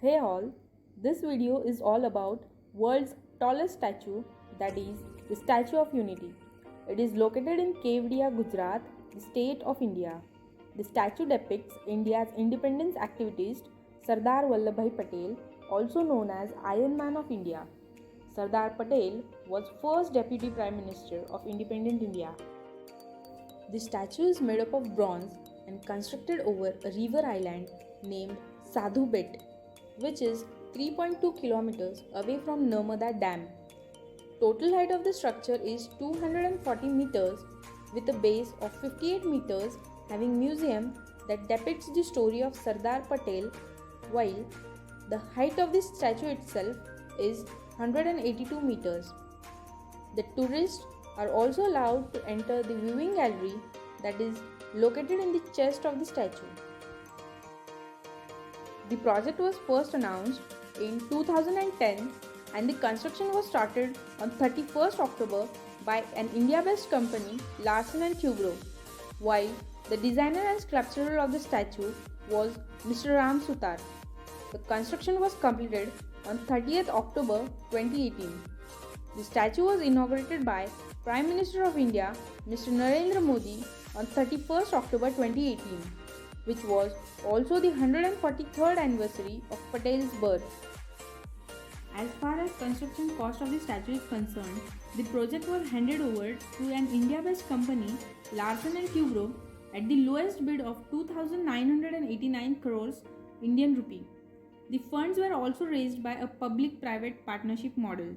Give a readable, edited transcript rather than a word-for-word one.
Hey all, this video is all about world's tallest statue, that is the Statue of Unity. It is located in Kevadia, Gujarat, the state of India. The statue depicts India's independence activist Sardar Vallabhbhai Patel, also known as Iron Man of India. Sardar Patel was first Deputy Prime Minister of independent India. The statue is made up of bronze and constructed over a river island named Sadhu Bet, which is 3.2 kilometers away from Narmada Dam. Total height of the structure is 240 meters with a base of 58 meters, having museum that depicts the story of Sardar Patel, while the height of the statue itself is 182 meters. The tourists are also allowed to enter the viewing gallery that is located in the chest of the statue. The project was first announced in 2010 and the construction was started on 31st October by an India-based company Larsen & Toubro, while the designer and sculptor of the statue was Mr. Ram Sutar. The construction was completed on 30th October 2018. The statue was inaugurated by Prime Minister of India Mr. Narendra Modi on 31st October 2018, which was also the 143rd anniversary of Patel's birth. As far as construction cost of the statue is concerned, the project was handed over to an India-based company, Larsen & Toubro, at the lowest bid of 2,989 crores Indian rupee. The funds were also raised by a public-private partnership model.